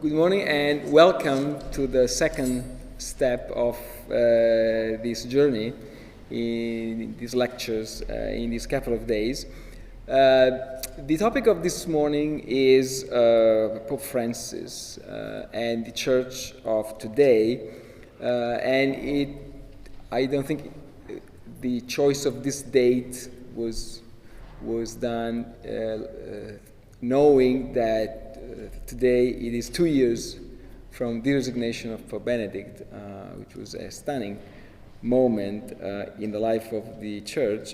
Good morning and welcome to the second step of this journey in these lectures in these couple of days. The topic of this morning is Pope Francis and the Church of today, and I don't think the choice of this date was done knowing that today it is 2 years from the resignation of Pope Benedict, which was a stunning moment in the life of the Church.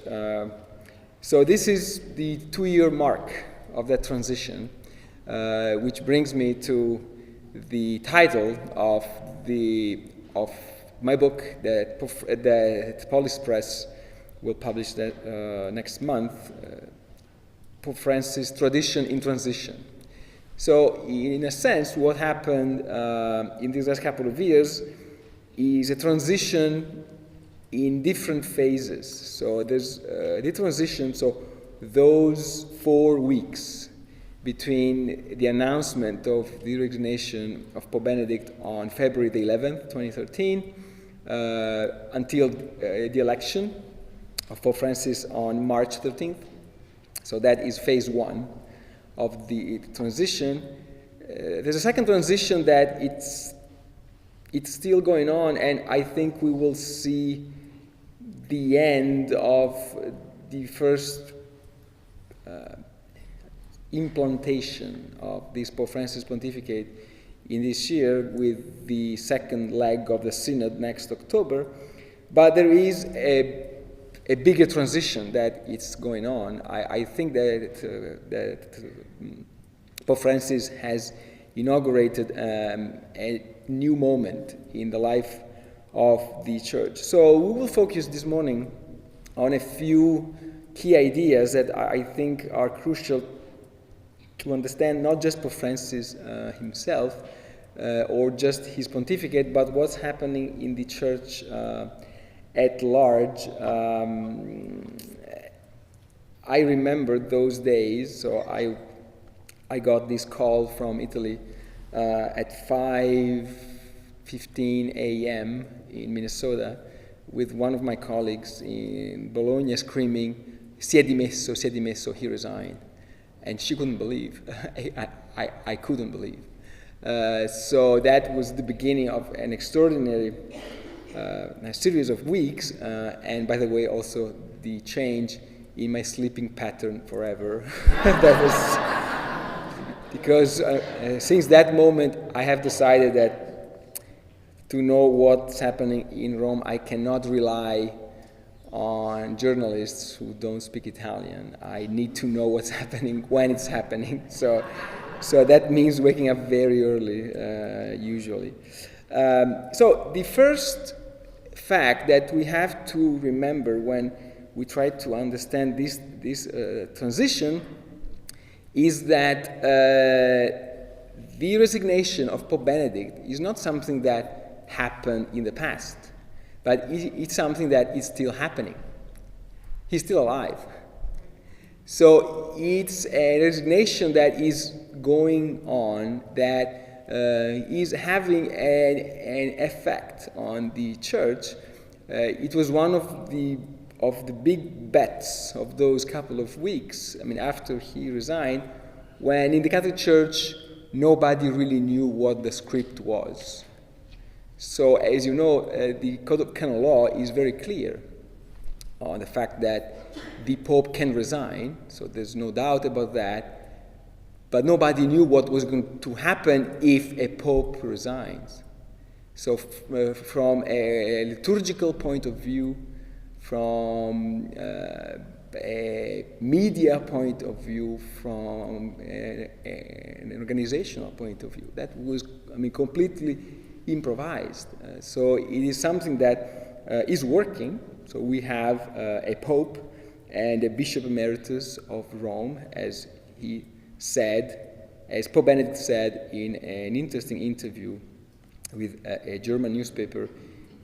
So this is the 2-year mark of that transition, which brings me to the title of my book that Polis Press will publish that next month, Pope Francis, Tradition in Transition. So in a sense, what happened in these last couple of years is a transition in different phases. So there's the transition, so those 4 weeks between the announcement of the resignation of Pope Benedict on February the 11th, 2013, until the election of Pope Francis on March 13th. So that is phase 1 of the transition. There's a second transition that it's still going on, and I think we will see the end of the first implantation of this Pope Francis pontificate in this year with the second leg of the synod next October. But there is a bigger transition that it's going on. I think that Pope Francis has inaugurated a new moment in the life of the Church. So we will focus this morning on a few key ideas that I think are crucial to understand not just Pope Francis himself or just his pontificate, but what's happening in the Church at large. I remember those days, so I got this call from Italy at 5:15 a.m. in Minnesota with one of my colleagues in Bologna screaming, si è dimesso, he resigned. And she couldn't believe. I couldn't believe. So that was the beginning of an extraordinary a series of weeks, and by the way, also the change in my sleeping pattern forever. That was because since that moment, I have decided that to know what's happening in Rome, I cannot rely on journalists who don't speak Italian. I need to know what's happening when it's happening. So that means waking up very early, usually. So the first fact that we have to remember when we try to understand this transition is that the resignation of Pope Benedict is not something that happened in the past, but it's something that is still happening. He's still alive. So it's a resignation that is going on, that is having an effect on the Church. It was one of the big bets of those couple of weeks. I mean, after he resigned, when in the Catholic Church nobody really knew what the script was. So, as you know, the Code of Canon Law is very clear on the fact that the Pope can resign. So there's no doubt about that. But nobody knew what was going to happen if a pope resigns. So from a liturgical point of view, from a media point of view, from an organizational point of view, that was, completely improvised. So it is something that is working. So we have a pope and a bishop emeritus of Rome, as Pope Benedict said in an interesting interview with a German newspaper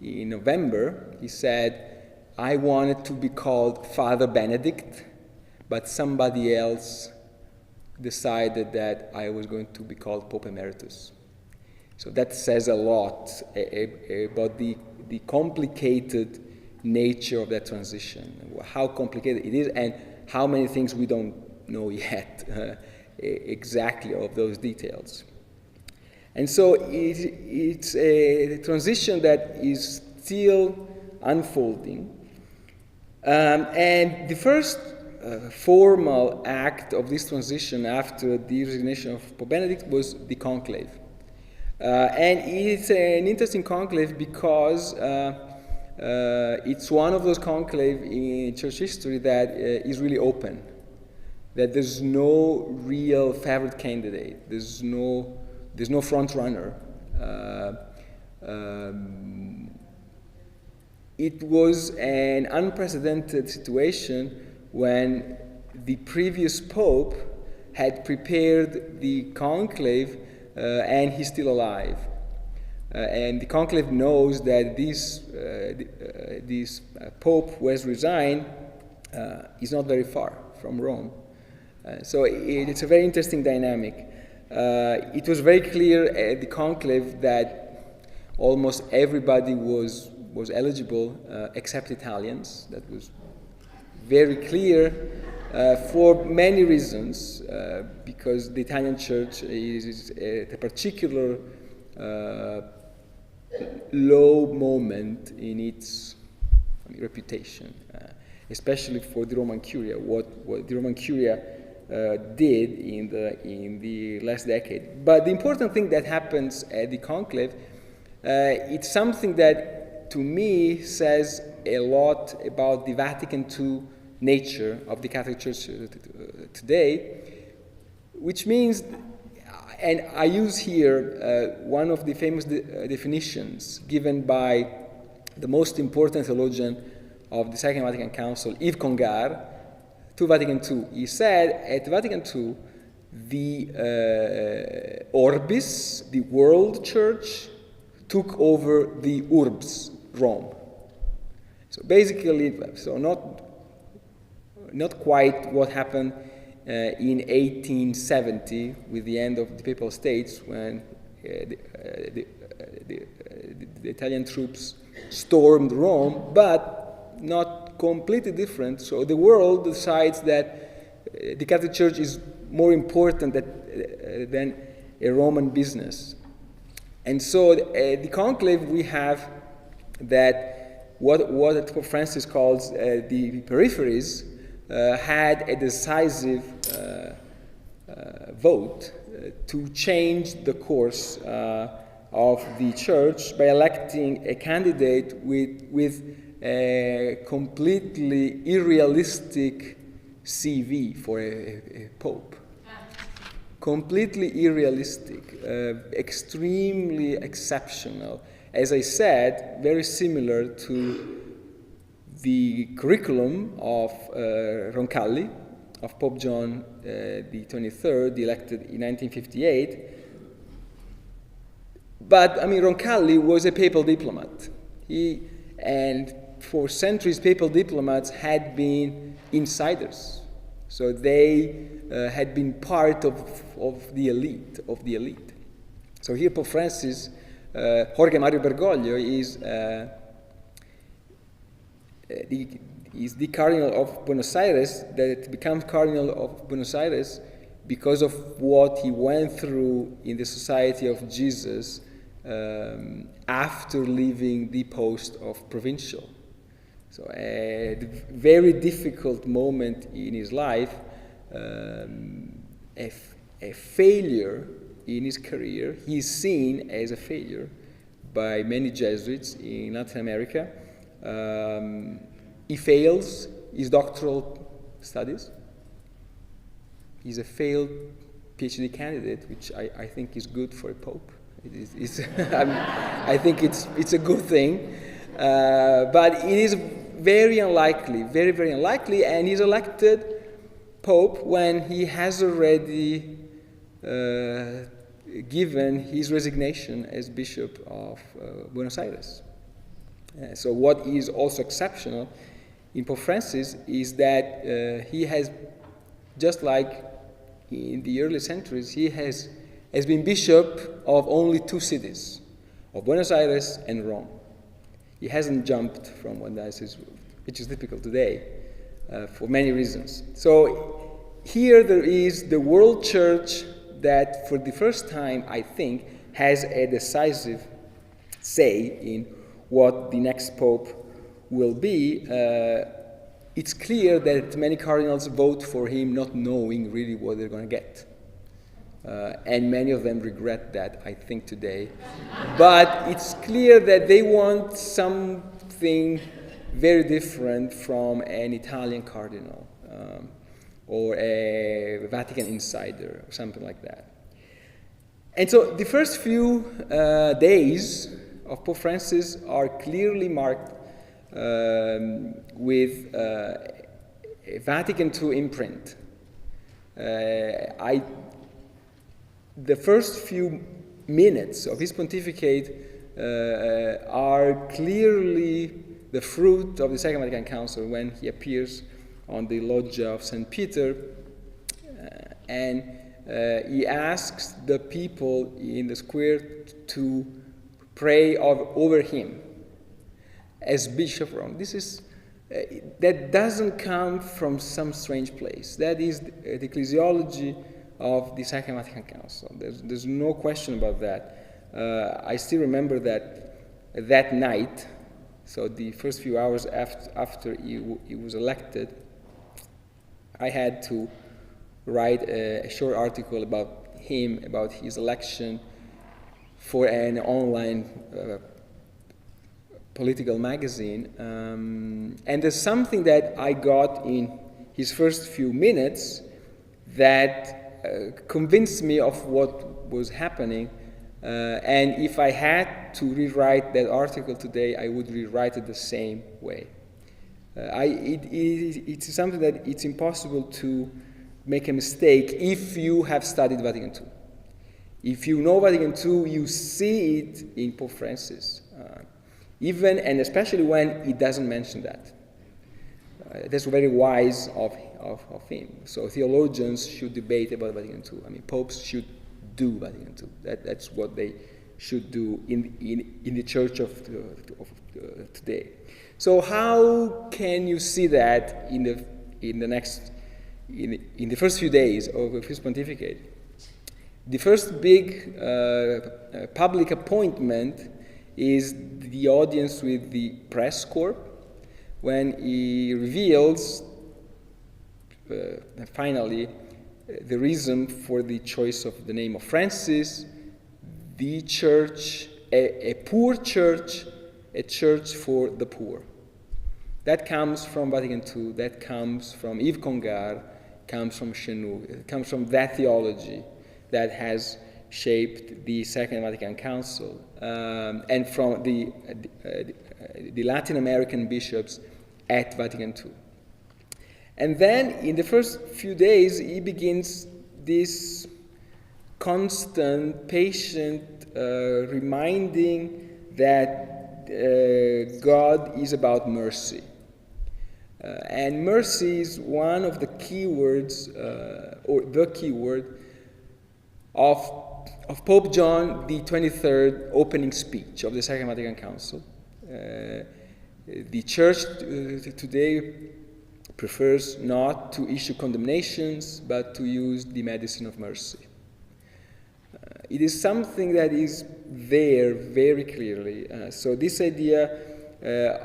in November. He said, I wanted to be called Father Benedict, but somebody else decided that I was going to be called Pope Emeritus. So that says a lot about the complicated nature of that transition, how complicated it is, and how many things we don't know yet exactly of those details. And so it's a transition that is still unfolding. And the first formal act of this transition after the resignation of Pope Benedict was the conclave. And it's an interesting conclave because it's one of those conclaves in church history that is really open, that there's no real favorite candidate, there's no front runner. It was an unprecedented situation when the previous pope had prepared the conclave and he's still alive. And the conclave knows that this pope who has resigned is not very far from Rome. So it's a very interesting dynamic. It was very clear at the conclave that almost everybody was eligible except Italians. That was very clear for many reasons, because the Italian church is at a particular low moment in its reputation, especially for the Roman Curia. What the Roman Curia did in the last decade. But the important thing that happens at the conclave, it's something that to me says a lot about the Vatican II nature of the Catholic Church today, which means, and I use here one of the famous definitions given by the most important theologian of the Second Vatican Council, Yves Congar, to Vatican II. He said at Vatican II, the orbis, the world church, took over the urbs, Rome. So basically, not quite what happened in 1870 with the end of the Papal States, when the Italian troops stormed Rome, but not completely different. So the world decides that the Catholic Church is more important than a Roman business. And so the conclave, we have that what Pope Francis calls the peripheries had a decisive vote to change the course of the church by electing a candidate with a completely unrealistic CV for a pope. Completely unrealistic, extremely exceptional. As I said, very similar to the curriculum of Roncalli, of Pope John the 23rd, elected in 1958. But, Roncalli was a papal diplomat. And for centuries, papal diplomats had been insiders. So they had been part of the elite. So here Pope Francis, Jorge Mario Bergoglio is the Cardinal of Buenos Aires, that becomes Cardinal of Buenos Aires because of what he went through in the Society of Jesus after leaving the post of provincial. So a very difficult moment in his life, a failure in his career. He's seen as a failure by many Jesuits in Latin America. He fails his doctoral studies. He's a failed PhD candidate, which I think is good for a pope. I think it's a good thing. But it is very unlikely, very, very unlikely, and he's elected pope when he has already given his resignation as Bishop of Buenos Aires. So what is also exceptional in Pope Francis is that he has, just like in the early centuries, he has has been bishop of only 2 cities, of Buenos Aires and Rome. He hasn't jumped from one diocese, which is typical today, for many reasons. So here there is the world church that for the first time, I think, has a decisive say in what the next pope will be. It's clear that many cardinals vote for him not knowing really what they're going to get. And many of them regret that, I think, today. But it's clear that they want something very different from an Italian cardinal or a Vatican insider or something like that. And so the first few days of Pope Francis are clearly marked with a Vatican II imprint. The first few minutes of his pontificate are clearly the fruit of the Second Vatican Council, when he appears on the loggia of St. Peter and he asks the people in the square to pray over him as Bishop of Rome. That doesn't come from some strange place. That is the ecclesiology of the Second Vatican Council. There's no question about that. I still remember that night, so the first few hours after he was elected, I had to write a short article about him, about his election, for an online political magazine. And there's something that I got in his first few minutes that convinced me of what was happening. And if I had to rewrite that article today, I would rewrite it the same way. It's something that it's impossible to make a mistake if you have studied Vatican II. If you know Vatican II, you see it in Pope Francis, even and especially when he doesn't mention that. That's very wise of him. So theologians should debate about Vatican II. I mean, popes should do Vatican II. That's what they should do in the church of today. So how can you see that in the first few days of his pontificate? The first big public appointment is the audience with the press corps, when he reveals finally the reason for the choice of the name of Francis, the church, a poor church, a church for the poor. That comes from Vatican II, that comes from Yves Congar, comes from Chenou, it comes from that theology that has shaped the Second Vatican Council, and from the Latin American bishops at Vatican II. And then in the first few days, he begins this constant, patient reminding that God is about mercy. And mercy is one of the key words, or the key word, of Pope John the 23rd opening speech of the Second Vatican Council. The Church today prefers not to issue condemnations, but to use the medicine of mercy. It is something that is there very clearly. So this idea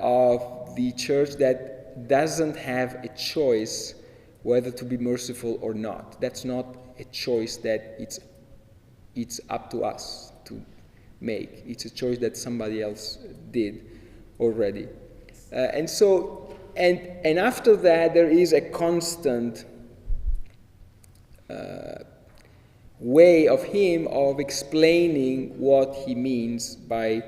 of the Church that doesn't have a choice whether to be merciful or not. That's not a choice that it's up to us to make. It's a choice that somebody else did already. And after that, there is a constant way of him of explaining what he means by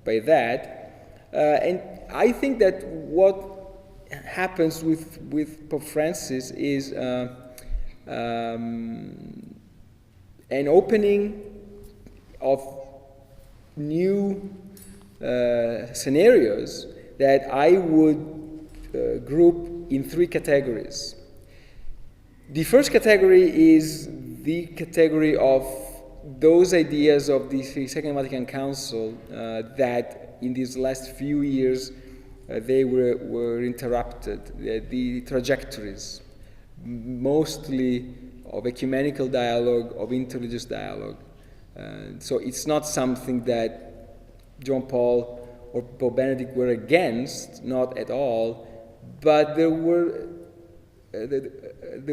that. And I think that what happens with Pope Francis is an opening of new scenarios that I would group in 3 categories. The first category is the category of those ideas of the Second Vatican Council that in these last few years they were interrupted, the trajectories, mostly of ecumenical dialogue, of interreligious dialogue. So it's not something that John Paul or Pope Benedict were against, not at all, but there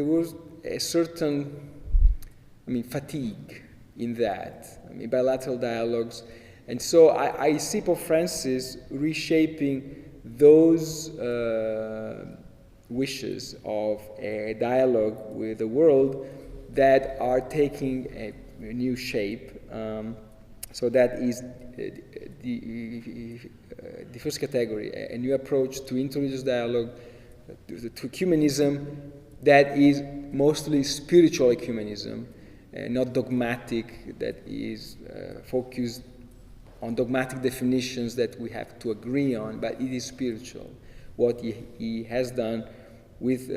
was a certain, fatigue in that, bilateral dialogues. And so I see Pope Francis reshaping those wishes of a dialogue with the world that are taking a new shape. So that is the first category, a new approach to interreligious dialogue, to ecumenism that is mostly spiritual ecumenism, not dogmatic, that is focused on dogmatic definitions that we have to agree on, but it is spiritual. What he has done with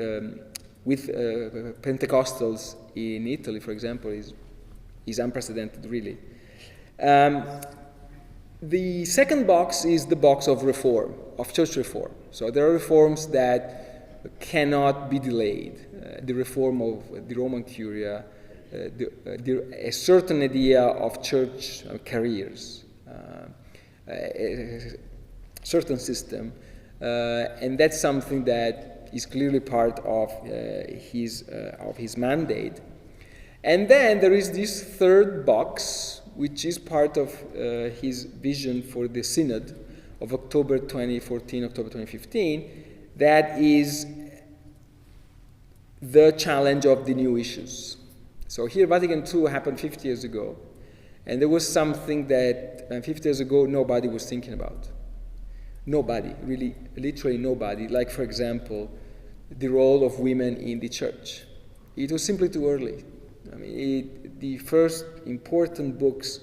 Pentecostals in Italy, for example, is unprecedented, really. The second box is the box of reform, of church reform. So there are reforms that cannot be delayed. The reform of the Roman Curia, a certain idea of church careers, a certain system, and that's something that is clearly part of his mandate. And then there is this third box, which is part of his vision for the Synod of October 2014, October 2015, that is the challenge of the new issues. So here, Vatican II happened 50 years ago, and there was something that 50 years ago nobody was thinking about. Nobody, really, literally nobody. Like, for example, the role of women in the church. It was simply too early. The first important books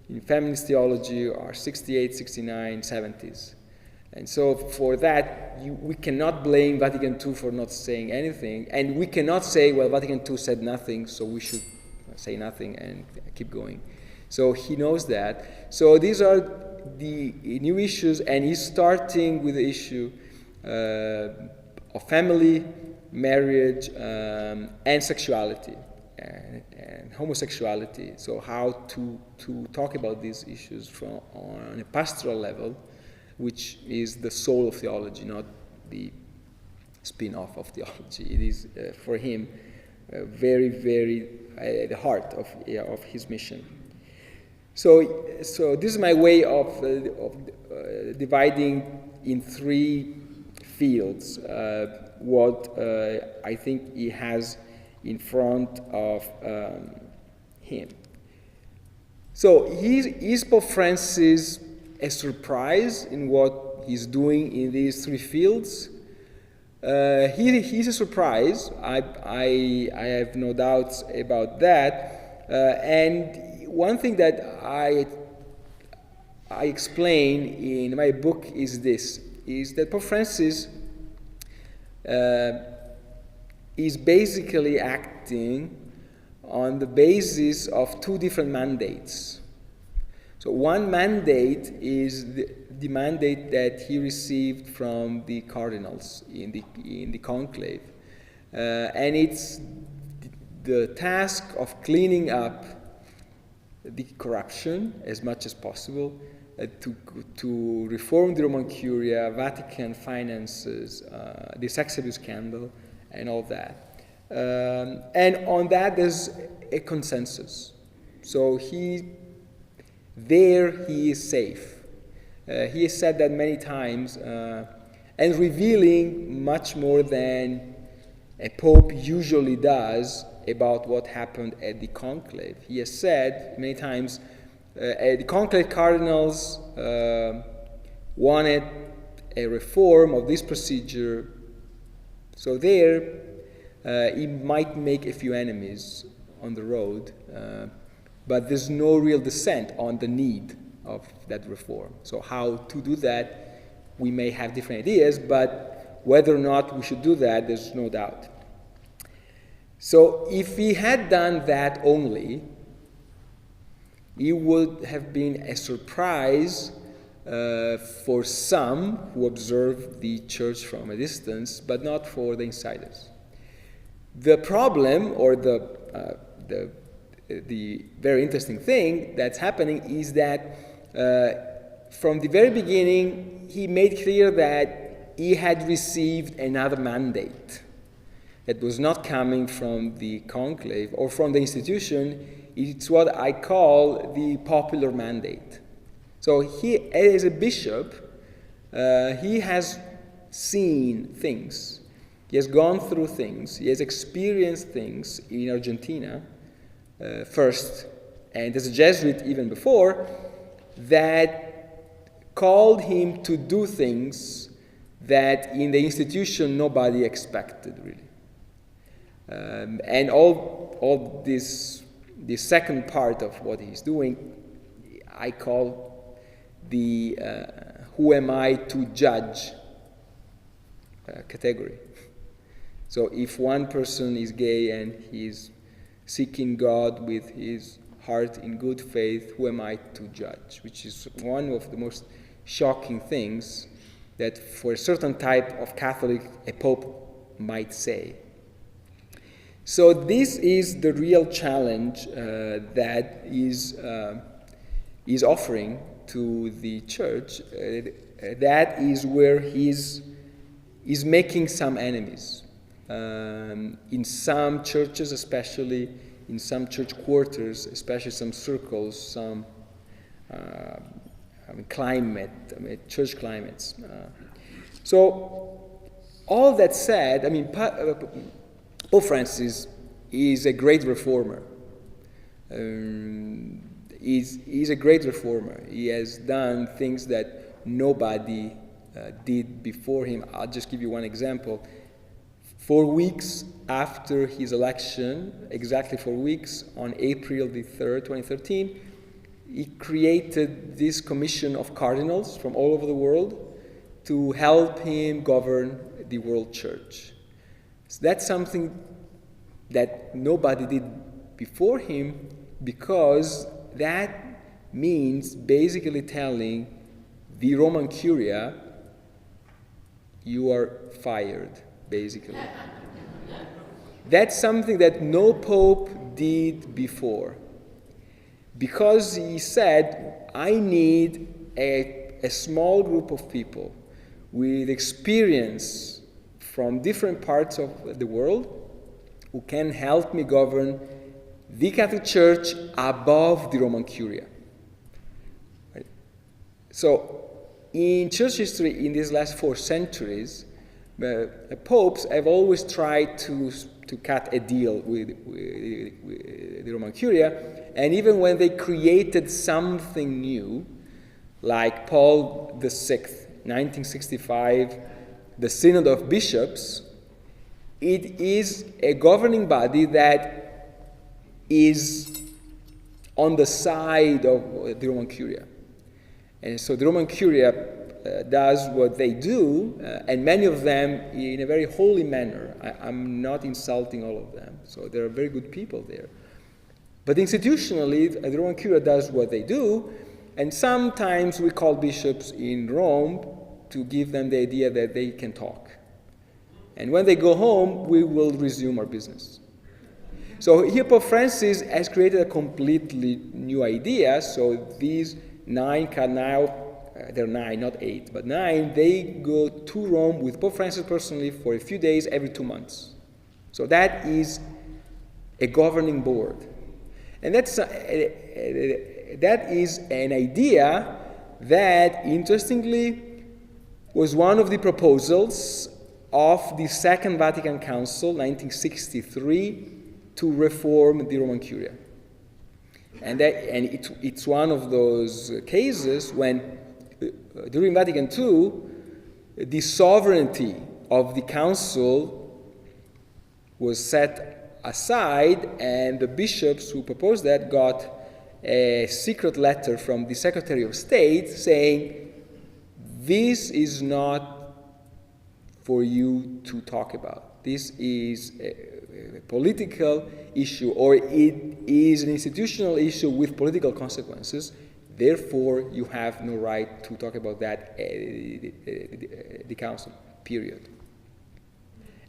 in feminist theology are 68, 69, 70s. And so for that, we cannot blame Vatican II for not saying anything. And we cannot say, well, Vatican II said nothing, so we should say nothing and keep going. So he knows that. So these are the new issues, and he's starting with the issue of family, marriage, and sexuality. And homosexuality. So how to talk about these issues on a pastoral level, which is the soul of theology, not the spin-off of theology. It is for him very, very at the heart of his mission. So this is my way of dividing in three fields what I think he has in front of him. So is Pope Francis a surprise in what he's doing in these three fields? He's a surprise. I have no doubts about that. And one thing that I explain in my book is that Pope Francis is basically acting on the basis of two different mandates. So one mandate is the mandate that he received from the cardinals in the conclave, and it's the task of cleaning up the corruption as much as possible, to reform the Roman Curia, Vatican finances, the sex abuse scandal, and all that. And on that, there's a consensus. So he is safe. He has said that many times, and revealing much more than a pope usually does about what happened at the conclave. He has said many times, the conclave cardinals wanted a reform of this procedure. So there, he might make a few enemies on the road, but there's no real dissent on the need of that reform. So how to do that, we may have different ideas, but whether or not we should do that, there's no doubt. So if he had done that only, it would have been a surprise for some who observe the church from a distance, but not for the insiders. The problem, or the very interesting thing that's happening, is that from the very beginning, he made clear that he had received another mandate that was not coming from the conclave or from the institution. It's what I call the popular mandate. So he, as a bishop, he has seen things. He has gone through things. He has experienced things in Argentina first, and as a Jesuit even before, that called him to do things that in the institution nobody expected, really. And all this second part of what he's doing, I call the who am I to judge category. So if one person is gay and he's seeking God with his heart in good faith, who am I to judge? Which is one of the most shocking things that for a certain type of Catholic a pope might say. So this is the real challenge that is offering to the church. That is where he's making some enemies. In some churches, especially in some church quarters, especially some circles, some church climates. So all that said, Pope Francis is a great reformer. He's a great reformer. He has done things that nobody did before him. I'll just give you one example. 4 weeks after his election, exactly 4 weeks, on April the 3rd, 2013, he created this commission of cardinals from all over the world to help him govern the world church. So that's something that nobody did before him, because that means basically telling the Roman Curia, you are fired, basically. That's something that no pope did before, because he said, I need a small group of people with experience from different parts of the world who can help me govern the Catholic Church above the Roman Curia. Right? So in church history, in these last 4 centuries, popes have always tried to cut a deal with the Roman Curia, and even when they created something new, like Paul VI, 1965, the Synod of Bishops, it is a governing body that is on the side of the Roman Curia. And so the Roman Curia does what they do, and many of them in a very holy manner. I'm not insulting all of them. So there are very good people there. But institutionally, the Roman Curia does what they do, and sometimes we call bishops in Rome to give them the idea that they can talk. And when they go home, we will resume our business. So here Pope Francis has created a completely new idea. So these 9 can now, they're 9, not 8, but 9, they go to Rome with Pope Francis personally for a few days every 2 months. So that is a governing board. And that is an idea that, interestingly, was one of the proposals of the Second Vatican Council, 1963, to reform the Roman Curia. And it's one of those cases when, during Vatican II, the sovereignty of the Council was set aside, and the bishops who proposed that got a secret letter from the Secretary of State saying, this is not for you to talk about. This is a political issue, or it is an institutional issue with political consequences. Therefore, you have no right to talk about that at the council, period.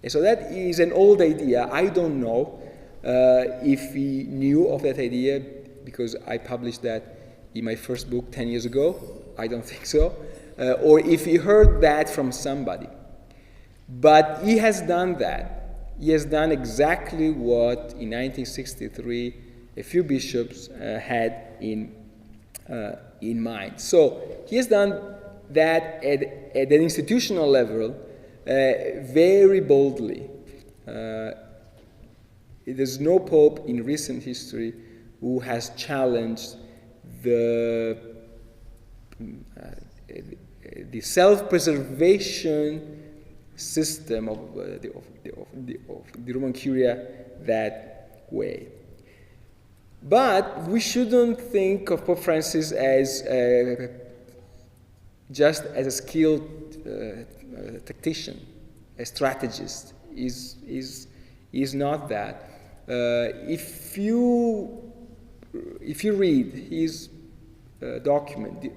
And so that is an old idea. I don't know if he knew of that idea, because I published that in my first book 10 years ago. I don't think so. Or if he heard that from somebody. But he has done that. He has done exactly what in 1963 a few bishops had in mind. So he has done that at an institutional level very boldly. There's no pope in recent history who has challenged the self-preservation system of the Roman Curia that way. But we shouldn't think of Pope Francis as just as a skilled tactician, a strategist. Is not that. If you read his document,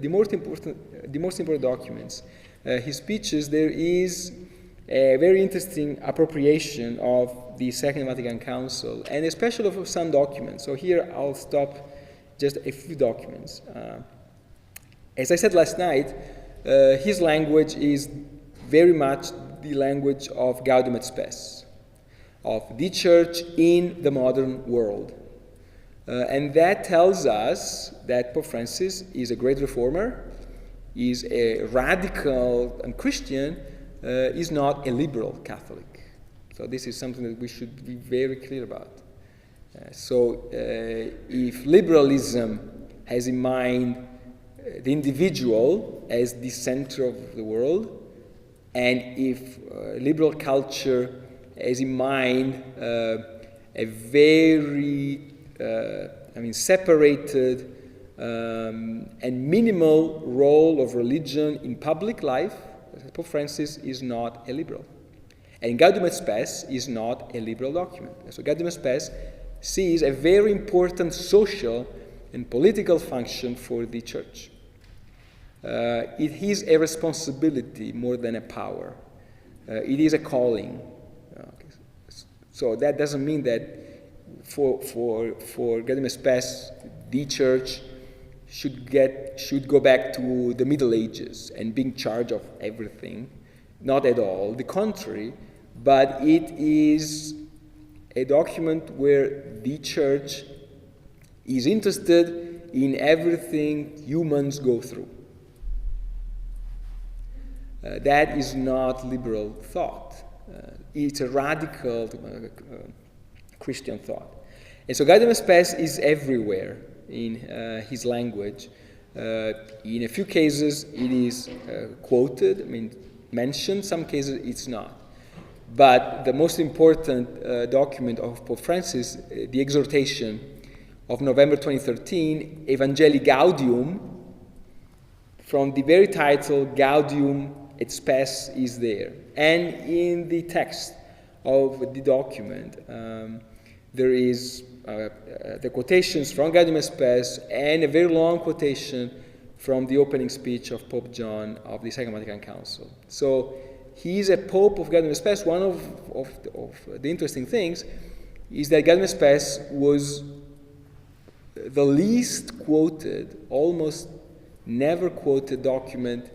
the most important documents, his speeches, there is a very interesting appropriation of the Second Vatican Council, and especially of some documents. So here I'll stop just a few documents. As I said last night, his language is very much the language of Gaudium et Spes, of the church in the modern world. And that tells us that Pope Francis is a great reformer, is a radical and Christian, is not a liberal Catholic. So this is something that we should be very clear about. So if liberalism has in mind the individual as the center of the world, and if liberal culture has in mind a very separated and minimal role of religion in public life, Pope Francis is not a liberal. And Gaudium et Spes is not a liberal document. So Gaudium et Spes sees a very important social and political function for the church. It is a responsibility more than a power. It is a calling. So that doesn't mean that for Gaudium et Spes, the church should go back to the Middle Ages and be in charge of everything. Not at all. The contrary, but it is a document where the church is interested in everything humans go through. That is not liberal thought. It's a radical Christian thought. And so Gaudium et Spes is everywhere in his language. In a few cases it is quoted, mentioned, some cases it's not. But the most important document of Pope Francis, the exhortation of November 2013, Evangelii Gaudium, from the very title, Gaudium et Spes is there. And in the text of the document, there is the quotations from Gaudium et Spes and a very long quotation from the opening speech of Pope John of the Second Vatican Council. So he is a Pope of Gaudium et Spes. One of the interesting things is that Gaudium et Spes was the least quoted, almost never quoted document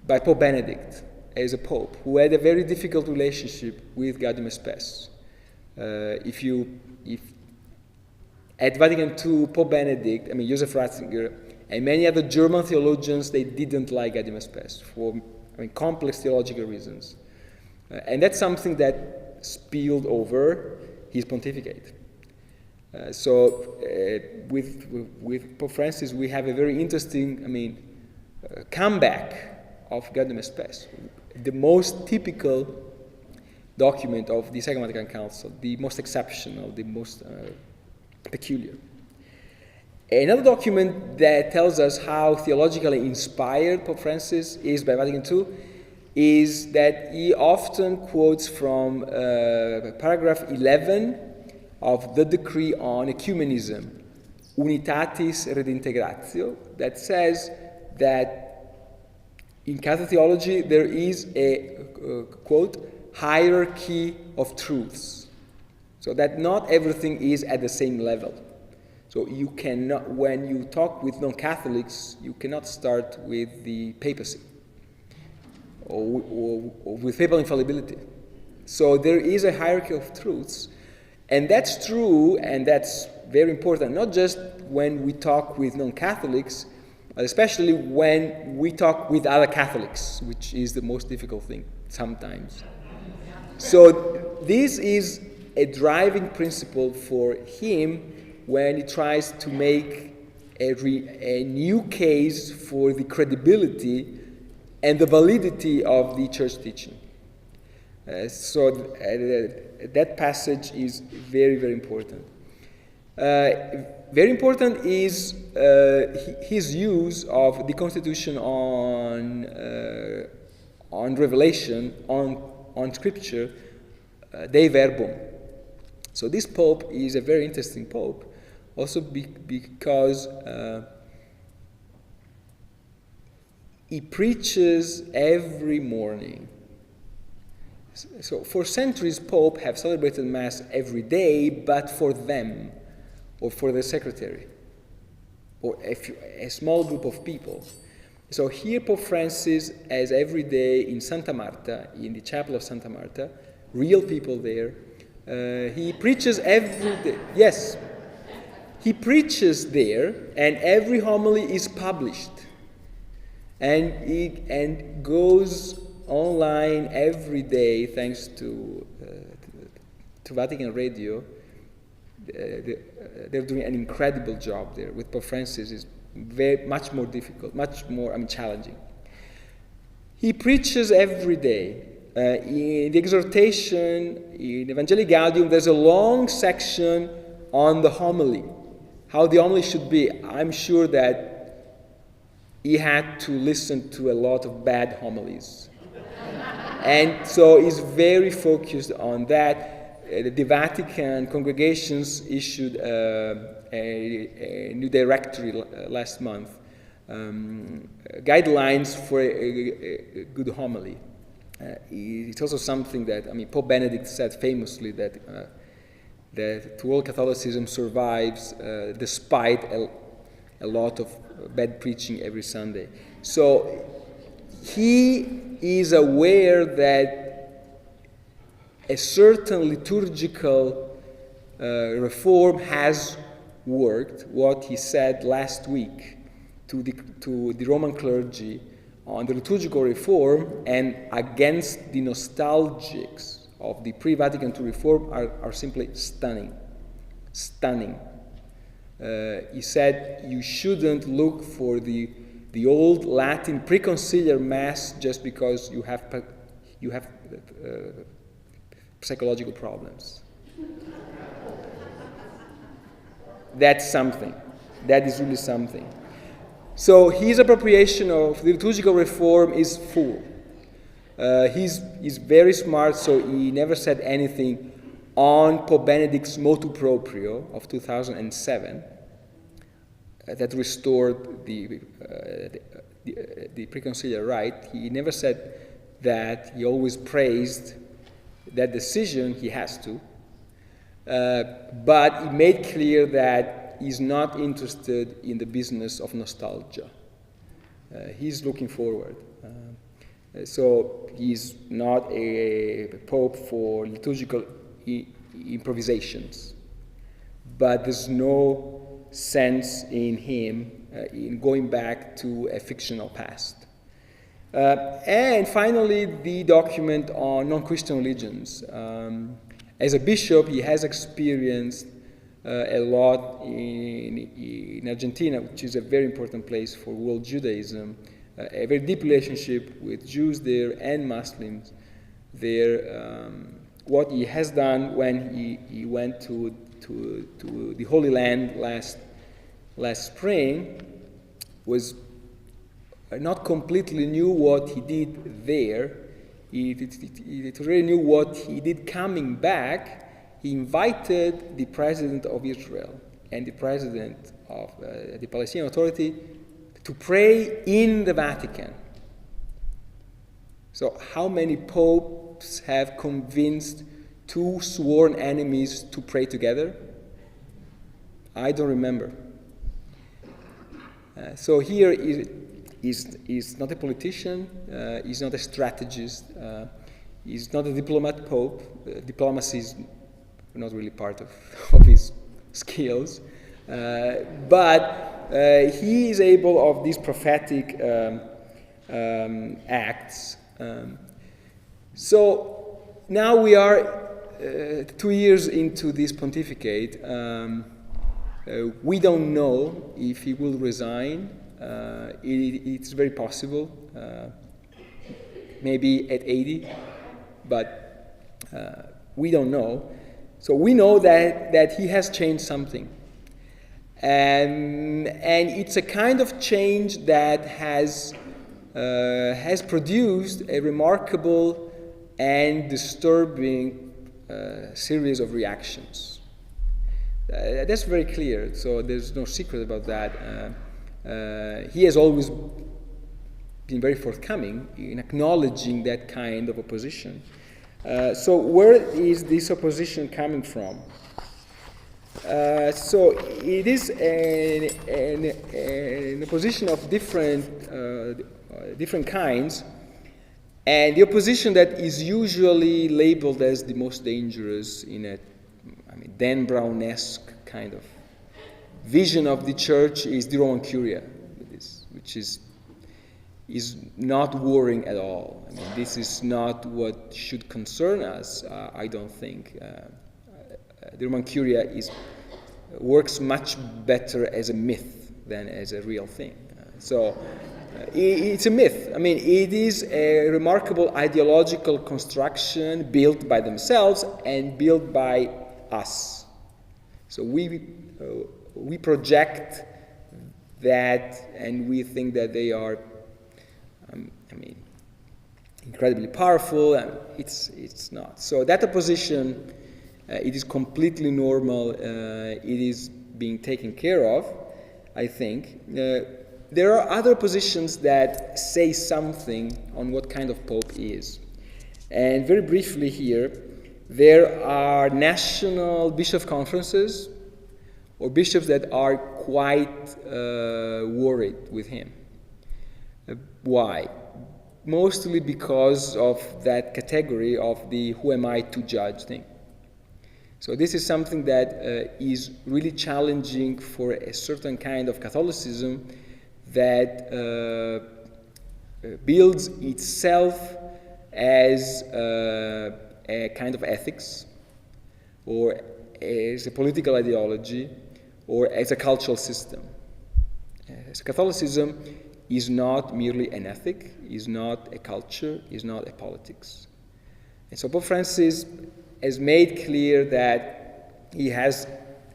by Pope Benedict as a Pope, who had a very difficult relationship with Gaudium et Spes. If at Vatican II, Pope Benedict, Joseph Ratzinger, and many other German theologians, they didn't like Gaudium et Spes for complex theological reasons. And that's something that spilled over his pontificate. With Pope Francis, we have a very interesting, comeback of Gaudium et Spes, the most typical document of the Second Vatican Council, the most exceptional, the most peculiar. Another document that tells us how theologically inspired Pope Francis is by Vatican II is that he often quotes from paragraph 11 of the decree on ecumenism, Unitatis Redintegratio, that says that in Catholic theology there is a, quote, hierarchy of truths. So that not everything is at the same level. So you cannot, when you talk with non-Catholics, you cannot start with the papacy or with papal infallibility. So there is a hierarchy of truths, and that's true, and that's very important, not just when we talk with non-Catholics, but especially when we talk with other Catholics, which is the most difficult thing sometimes. So this is a driving principle for him when he tries to make a new case for the credibility and the validity of the church teaching. That passage is very, very important. Very important is his use of the Constitution on revelation, on Scripture, Dei Verbum. So this pope is a very interesting pope, also because he preaches every morning. So for centuries, popes have celebrated Mass every day, but for them, or for the secretary, or a small group of people. So here Pope Francis has every day in Santa Marta, in the chapel of Santa Marta, real people there. He preaches every day. Yes, he preaches there, and every homily is published. And goes online every day, thanks to Vatican Radio. They're doing an incredible job there. With Pope Francis, is much more difficult, much more challenging. He preaches every day. In the exhortation, in Evangelii Gaudium, there's a long section on the homily, how the homily should be. I'm sure that he had to listen to a lot of bad homilies. And so he's very focused on that. The Vatican congregations issued a new directory last month, guidelines for a good homily. It's also something that, Pope Benedict said famously that all Catholicism survives despite a lot of bad preaching every Sunday. So he is aware that a certain liturgical reform has worked, what he said last week to the Roman clergy on the liturgical reform and against the nostalgics of the pre-Vatican II reform are simply stunning. Stunning. He said you shouldn't look for the old Latin preconciliar Mass just because you have psychological problems. That's something. That is really something. So his appropriation of the liturgical reform is full. He's very smart, so he never said anything on Pope Benedict's motu proprio of 2007 that restored the preconciliar rite. He never said that. He always praised that decision. He has to. But he made clear that he's not interested in the business of nostalgia. He's looking forward. So he's not a pope for liturgical improvisations. But there's no sense in him in going back to a fictional past. And finally, the document on non-Christian religions. As a bishop, he has experienced a lot in Argentina, which is a very important place for world Judaism, a very deep relationship with Jews there and Muslims there. What he has done when he went to the Holy Land last spring was not completely new what he did there, It already knew what he did coming back. He invited the president of Israel and the president of the Palestinian Authority to pray in the Vatican. So how many popes have convinced two sworn enemies to pray together? I don't remember. So here is not a politician, he's not a strategist, he's not a diplomat pope. Diplomacy is not really part of his skills, but he is able of these prophetic acts. So now we are 2 years into this pontificate. We don't know if he will resign. It's very possible, maybe at 80, but we don't know. So we know that he has changed something. And it's a kind of change that has produced a remarkable and disturbing series of reactions. That's very clear, so there's no secret about that. He has always been very forthcoming in acknowledging that kind of opposition. So where is this opposition coming from? So it is an opposition of different kinds, and the opposition that is usually labeled as the most dangerous in a Dan Brown-esque kind of vision of the church is the Roman Curia, which is not worrying at all. This is not what should concern us, I don't think. The Roman Curia works much better as a myth than as a real thing. So it's a myth. It is a remarkable ideological construction built by themselves and built by us. So we project that, and we think that they are, incredibly powerful. It's not. So that opposition, it is completely normal. It is being taken care of, I think. There are other positions that say something on what kind of pope he is. And very briefly here, there are national bishop conferences or bishops that are quite worried with him. Why? Mostly because of that category of the who am I to judge thing. So this is something that is really challenging for a certain kind of Catholicism that builds itself as a kind of ethics, or as a political ideology, or as a cultural system. So Catholicism is not merely an ethic, is not a culture, is not a politics. And so Pope Francis has made clear that he has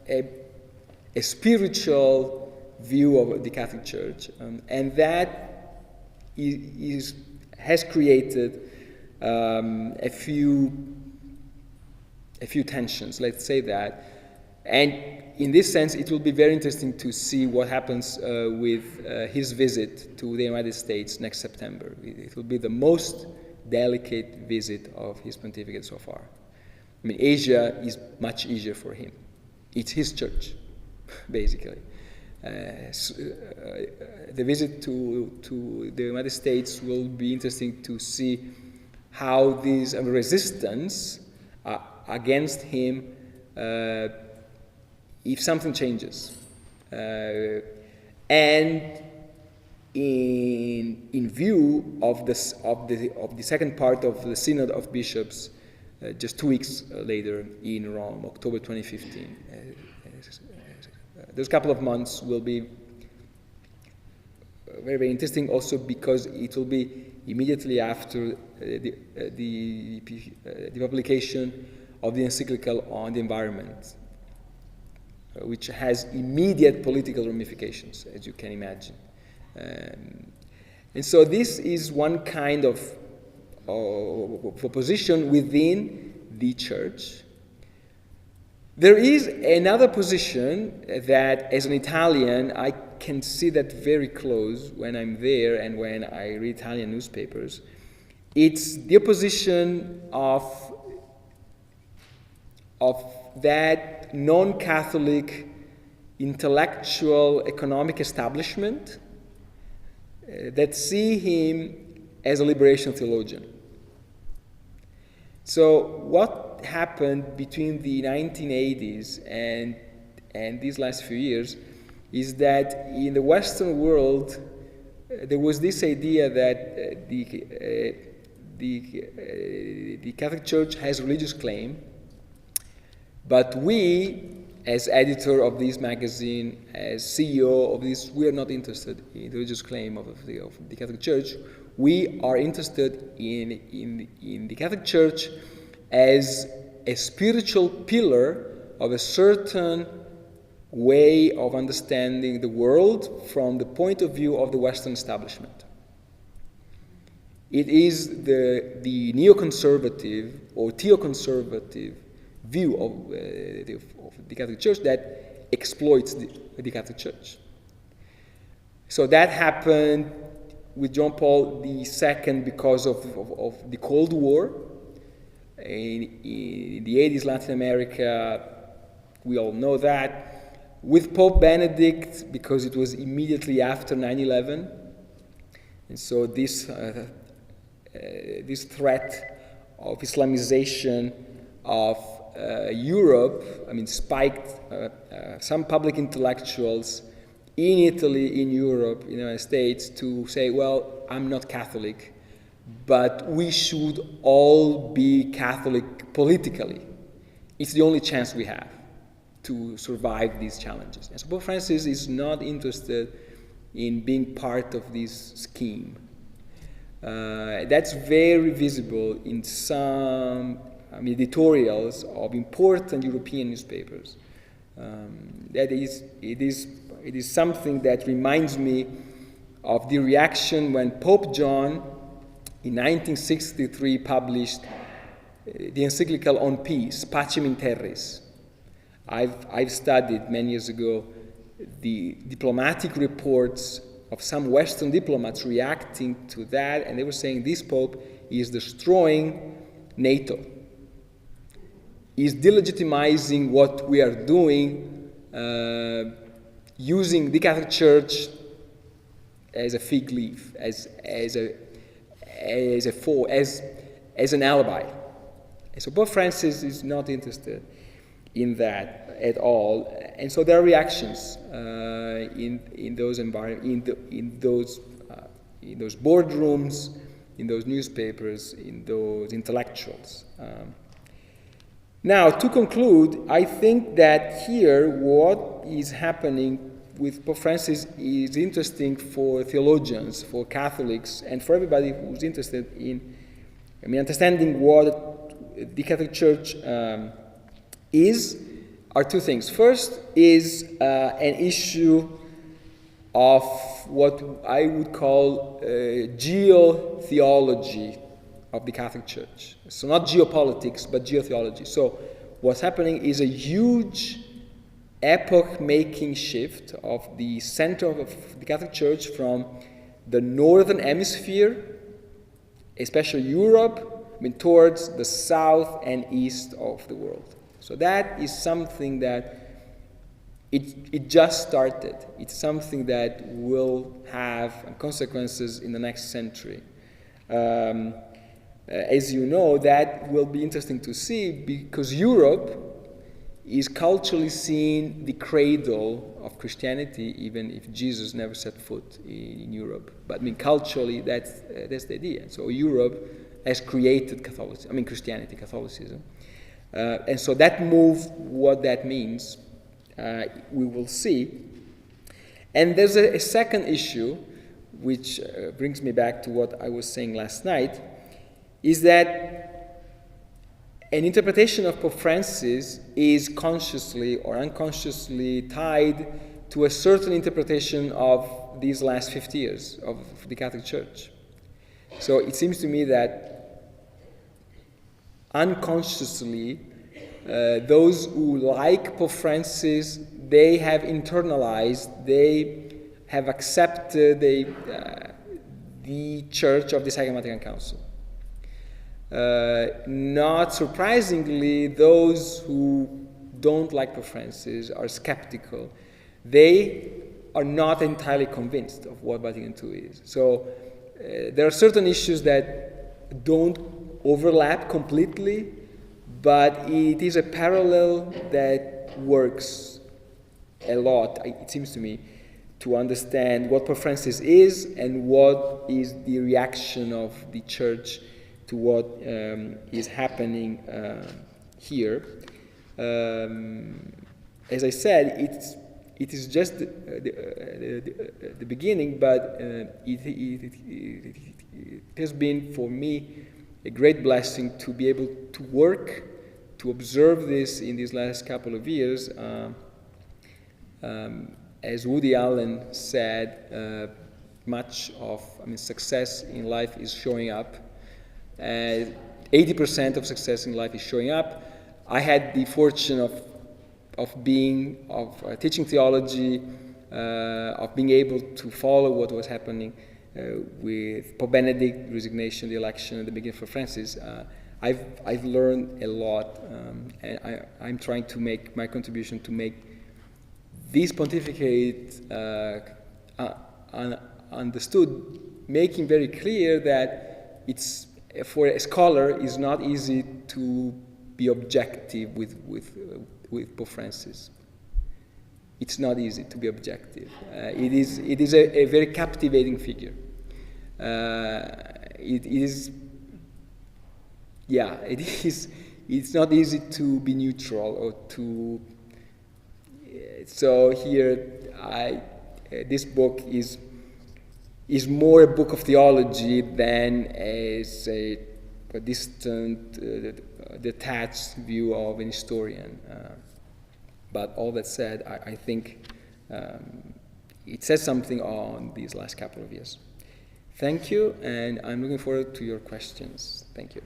a spiritual view of the Catholic Church, and that has created a few tensions, let's say that. And in this sense, it will be very interesting to see what happens with his visit to the United States next September. It will be the most delicate visit of his pontificate so far. Asia is much easier for him. It's his church, basically. The visit to the United States will be interesting to see how this resistance against him, if something changes, and in view of the second part of the Synod of Bishops, just 2 weeks later in Rome, October 2015. Those couple of months will be very, very interesting also because it will be immediately after the publication of the encyclical on the environment, which has immediate political ramifications, as you can imagine. And so this is one kind of of opposition within the church. There is another position that, as an Italian, I can see that very close when I'm there and when I read Italian newspapers. It's the opposition of that non-Catholic intellectual economic establishment that see him as a liberation theologian. So what happened between the 1980s and these last few years is that in the Western world there was this idea that the Catholic Church has religious claim, but we, as editor of this magazine, as CEO of this, we are not interested in the religious claim of the Catholic Church. We are interested in the Catholic Church as a spiritual pillar of a certain way of understanding the world from the point of view of the Western establishment. It is the neoconservative or theoconservative view of the Catholic Church that exploits the Catholic Church. So that happened with John Paul II because of the Cold War. In the 80s, Latin America, we all know that. With Pope Benedict, because it was immediately after 9/11. And so this threat of Islamization of Europe, spiked some public intellectuals in Italy, in Europe, in the United States, to say, well, I'm not Catholic, but we should all be Catholic politically. It's the only chance we have to survive these challenges. And so Pope Francis is not interested in being part of this scheme. That's very visible in some editorials of important European newspapers. It is something that reminds me of the reaction when Pope John in 1963 published the encyclical on peace, Pacem in Terris. I've studied many years ago the diplomatic reports of some Western diplomats reacting to that, and they were saying this Pope is destroying NATO, is delegitimizing what we are doing, using the Catholic Church as a fig leaf, as an alibi. And so Pope Francis is not interested in that at all, and so there are reactions in those environments, in those boardrooms, in those newspapers, in those intellectuals. Now, to conclude, I think that here what is happening with Pope Francis is interesting for theologians, for Catholics, and for everybody who's interested in understanding what the Catholic Church are two things. First is an issue of what I would call geo-theology of the Catholic Church. So not geopolitics, but geo-theology. So what's happening is a huge epoch-making shift of the center of the Catholic Church from the northern hemisphere, especially Europe, towards the south and east of the world. So that is something that it just started. It's something that will have consequences in the next century. As you know, that will be interesting to see because Europe is culturally seen the cradle of Christianity, even if Jesus never set foot in Europe. But culturally, that's the idea. So Europe has created Christianity, Catholicism. And so that move, what that means, we will see. And there's a second issue, which brings me back to what I was saying last night, is that an interpretation of Pope Francis is consciously or unconsciously tied to a certain interpretation of these last 50 years of the Catholic Church. So it seems to me that unconsciously, those who like Pope Francis, they have internalized, they have accepted the Church of the Second Vatican Council. Not surprisingly, those who don't like Pope Francis are skeptical. They are not entirely convinced of what Vatican II is. So there are certain issues that don't overlap completely, but it is a parallel that works a lot, it seems to me, to understand what Pope Francis is and what is the reaction of the Church to what is happening here. As I said, it is just the beginning, but it has been for me a great blessing to be able to work, to observe this in these last couple of years. As Woody Allen said, much of success in life is showing up. 80% of success in life is showing up. I had the fortune of teaching theology, of being able to follow what was happening with Pope Benedict, resignation, the election, and the beginning for Francis. I've learned a lot, and I'm trying to make my contribution to make this pontificate understood, making very clear that it's, for a scholar, it's not easy to be objective with Pope Francis. It's not easy to be objective. It is a very captivating figure. It's not easy to be neutral or to. So here, this book is more a book of theology than as a distant, detached view of an historian. But all that said, I think it says something on these last couple of years. Thank you, and I'm looking forward to your questions. Thank you.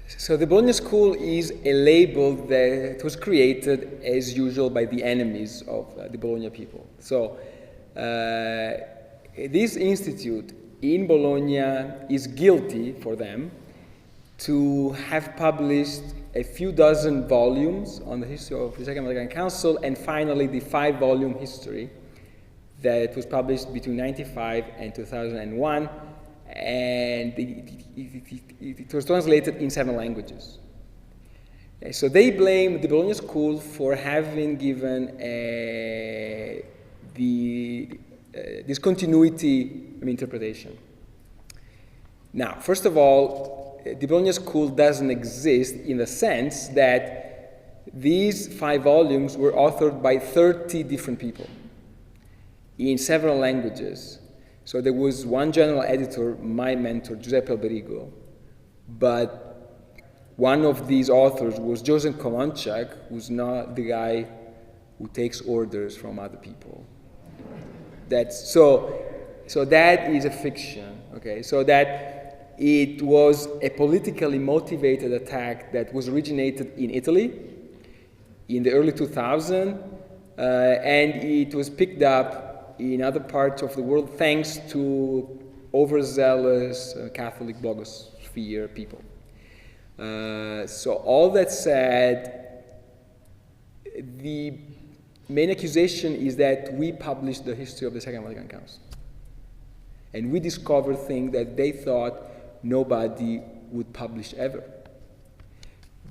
So the Bologna School is a label that was created, as usual, by the enemies of the Bologna people. So this institute in Bologna is guilty for them to have published a few dozen volumes on the history of the Second Vatican Council, and finally the 5-volume history that was published between 1995 and 2001. And it was translated in 7 languages. So they blame the Bologna School for having given the discontinuity interpretation. Now, first of all, the Bologna School doesn't exist in the sense that these 5 volumes were authored by 30 different people in several languages. So there was one general editor, my mentor, Giuseppe Alberigo, but one of these authors was Joseph Kolanczak, who's not the guy who takes orders from other people. So that is a fiction, okay? So that it was a politically motivated attack that was originated in Italy in the early 2000s, and it was picked up in other parts of the world thanks to overzealous Catholic blogosphere people. So all that said, the main accusation is that we published the history of the Second Vatican Council. And we discovered things that they thought nobody would publish ever.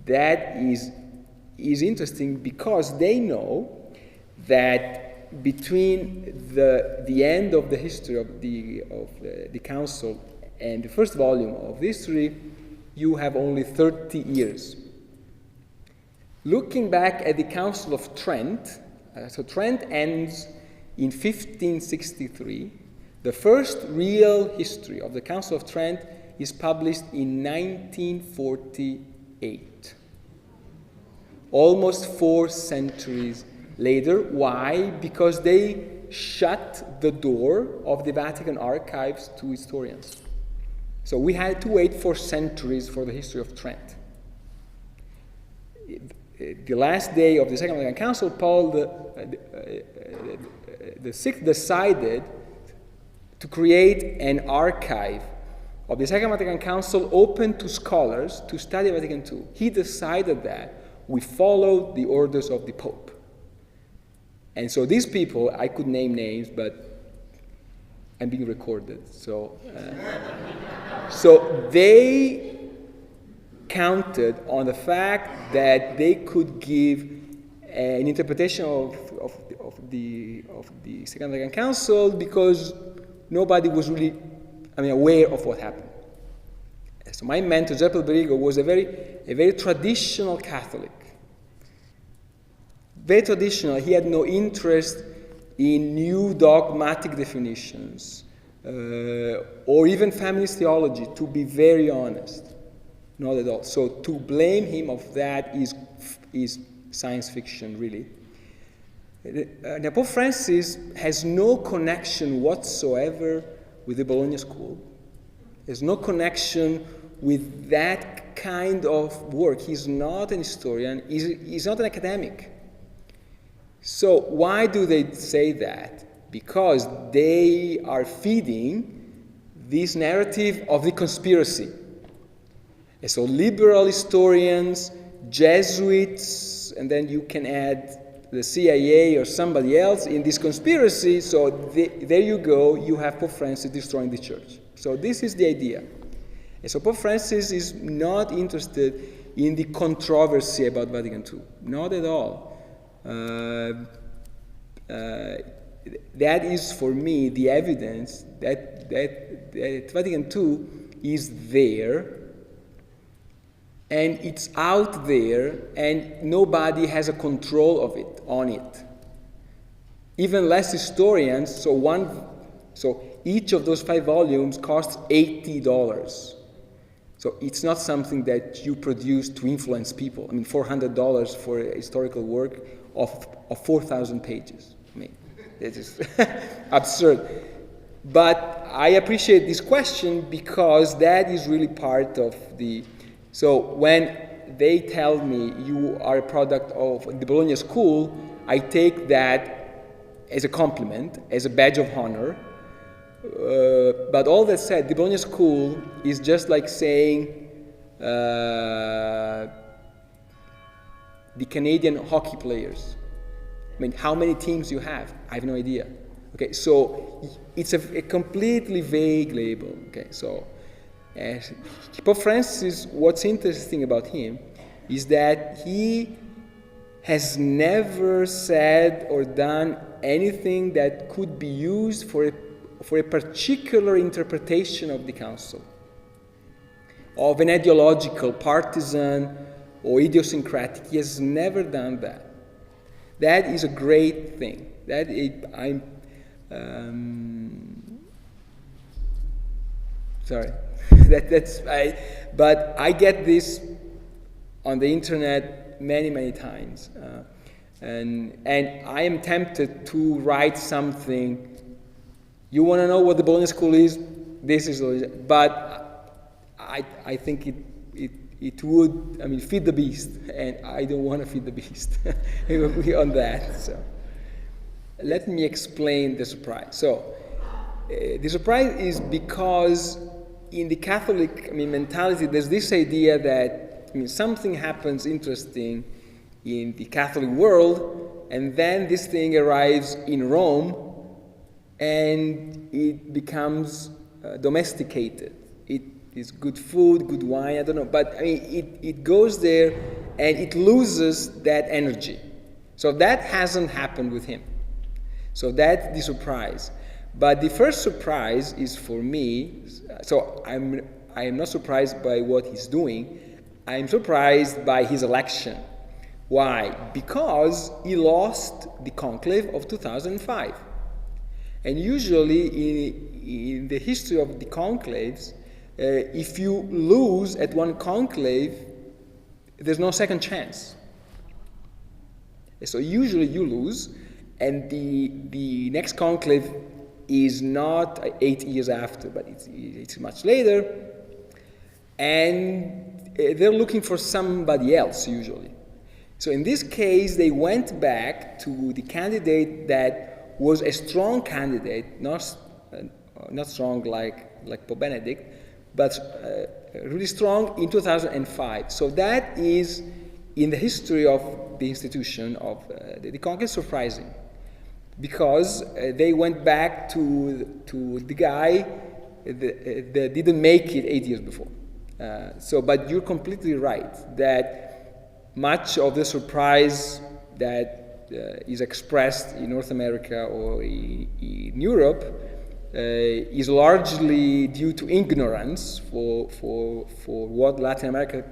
That is interesting because they know that between the end of the history of the council and the first volume of history, you have only 30 years. Looking back at the Council of Trent, so Trent ends in 1563. The first real history of the Council of Trent is published in 1948. almost 4 centuries later. Why? Because they shut the door of the Vatican archives to historians. So we had to wait for centuries for the history of Trent. The last day of the Second Vatican Council, Paul the Sixth decided to create an archive of the Second Vatican Council open to scholars to study Vatican II. He decided that we followed the orders of the Pope. And so these people, I could name names, but I'm being recorded. So they counted on the fact that they could give an interpretation of the Second Vatican Council because nobody was really aware of what happened. So my mentor, Giuseppe Berigo, was a very traditional Catholic. Very traditional. He had no interest in new dogmatic definitions or even feminist theology, to be very honest. Not at all. So to blame him of that is science fiction, really. Now, Pope Francis has no connection whatsoever with the Bologna School. There's no connection with that kind of work. He's not an historian. He's not an academic. So why do they say that? Because they are feeding this narrative of the conspiracy. And so liberal historians, Jesuits, and then you can add the CIA or somebody else in this conspiracy. So there you go, you have Pope Francis destroying the church. So this is the idea. And so Pope Francis is not interested in the controversy about Vatican II. Not at all. That is, for me, the evidence that Vatican II is there, and it's out there, and nobody has a control of it, on it. Even less historians. So each of those 5 volumes costs $80. So it's not something that you produce to influence people. $400 for a historical work of 4,000 pages. It is absurd. But I appreciate this question because that is really part of the... So when they tell me you are a product of the Bologna School, I take that as a compliment, as a badge of honor. But all that said, the Bologna School is just like saying the Canadian hockey players. How many teams you have? I have no idea. Okay, so it's a completely vague label. Okay, so Pope Francis, what's interesting about him is that he has never said or done anything that could be used for a particular interpretation of the council, of an ideological, partisan, or idiosyncratic. He has never done that. That is a great thing. Sorry. But I get this on the internet many, many times. And I am tempted to write something. You want to know what the Bologna School is? This is, but I think it would, feed the beast, and I don't want to feed the beast on that. So let me explain the surprise. So the surprise is because in the Catholic mentality, there's this idea that something happens interesting in the Catholic world, and then this thing arrives in Rome, and it becomes domesticated. It is good food, good wine, I don't know, but it goes there and it loses that energy. So that hasn't happened with him. So that's the surprise. But the first surprise is for me, so I am not surprised by what he's doing, I'm surprised by his election. Why? Because he lost the conclave of 2005. And usually in the history of the conclaves, if you lose at one conclave, there's no second chance. So usually you lose, and the next conclave is not 8 years after, but it's much later, and they're looking for somebody else usually. So in this case, they went back to the candidate that was a strong candidate, not strong like Pope Benedict, but really strong in 2005. So that is, in the history of the institution of the conclave, surprising, because they went back to the guy that didn't make it 8 years before. But you're completely right that much of the surprise that is expressed in North America or in Europe is largely due to ignorance for what Latin American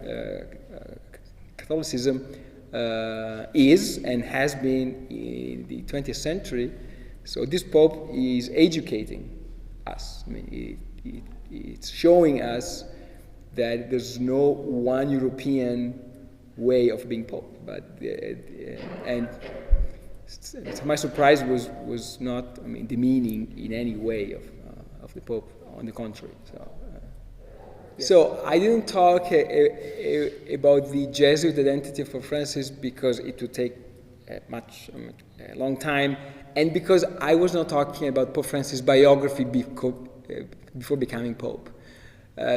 Catholicism is and has been in the 20th century. So this Pope is educating us. I mean, it's showing us that there's no one European way of being Pope. But and my surprise was not, demeaning in any way of the Pope. On the contrary. So I didn't talk about the Jesuit identity of Pope Francis because it would take a long time, and because I was not talking about Pope Francis' biography before becoming Pope.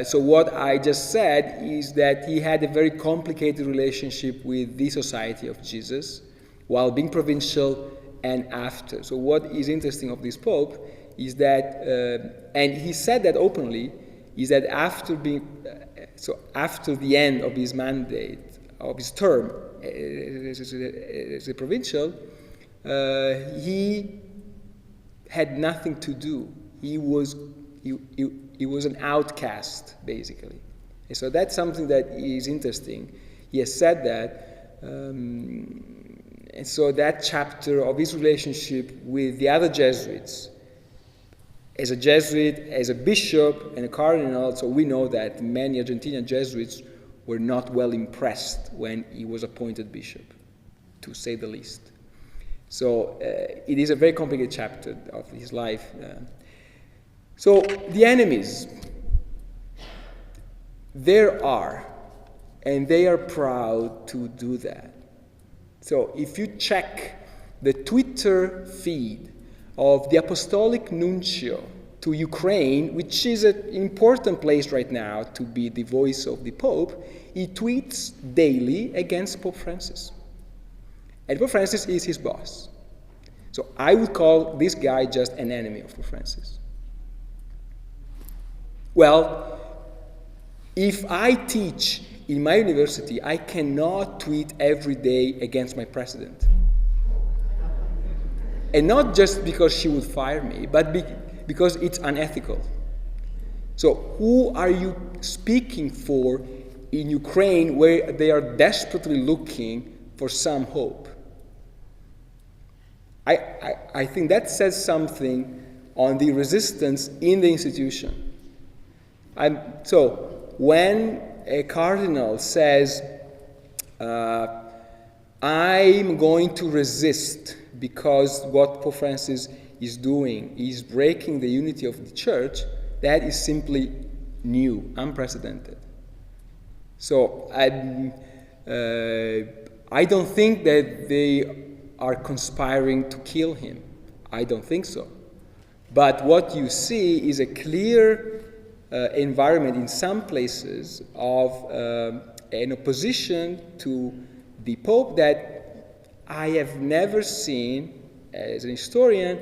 So what I just said is that he had a very complicated relationship with the Society of Jesus while being provincial and after. So what is interesting of this Pope is that, and he said that openly, is that after the end of his mandate, of his term as a provincial, he had nothing to do. He was an outcast, basically. And so that's something that is interesting. He has said that, and so that chapter of his relationship with the other Jesuits, as a Jesuit, as a bishop, and a cardinal, so we know that many Argentinian Jesuits were not well impressed when he was appointed bishop, to say the least. So it is a very complicated chapter of his life. So the enemies, there are, and they are proud to do that. So if you check the Twitter feed of the Apostolic Nuncio to Ukraine, which is an important place right now to be the voice of the Pope, he tweets daily against Pope Francis. And Pope Francis is his boss. So I would call this guy just an enemy of Pope Francis. Well, if I teach in my university, I cannot tweet every day against my president. And not just because she would fire me, but because it's unethical. So who are you speaking for in Ukraine where they are desperately looking for some hope? I think that says something on the resistance in the institution. So when a cardinal says, I'm going to resist because what Pope Francis is doing is breaking the unity of the Church, that is simply new, unprecedented. So I don't think that they are conspiring to kill him. I don't think so. But what you see is a clear environment in some places of an opposition to the Pope that I have never seen, as an historian,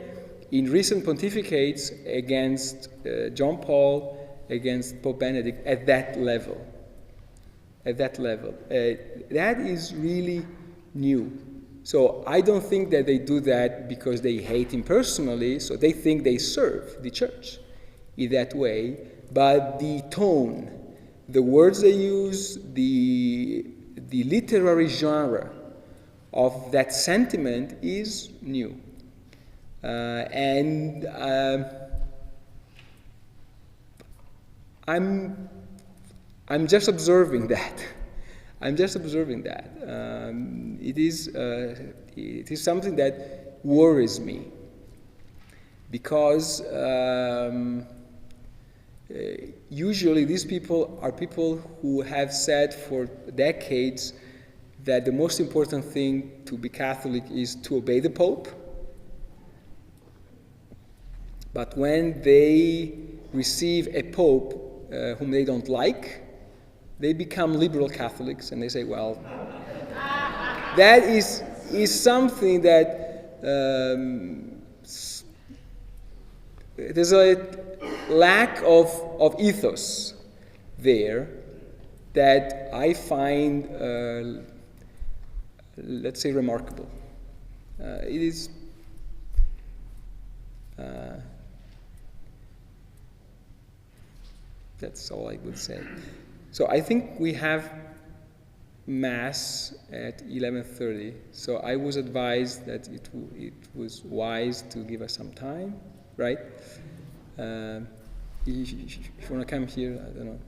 in recent pontificates against John Paul, against Pope Benedict, at that level. That is really new. So I don't think that they do that because they hate him personally, so they think they serve the Church in that way, but the tone, the words they use, the literary genre of that sentiment is new. I'm just observing that. it is something that worries me, because usually these people are people who have said for decades that the most important thing to be Catholic is to obey the Pope. But when they receive a Pope whom they don't like, they become liberal Catholics, and they say, well, that is something that there's a lack of ethos there that I find, let's say, remarkable. It is that's all I would say. So I think we have Mass at 11:30. So I was advised that it was wise to give us some time, right? If you want to come here, I don't know.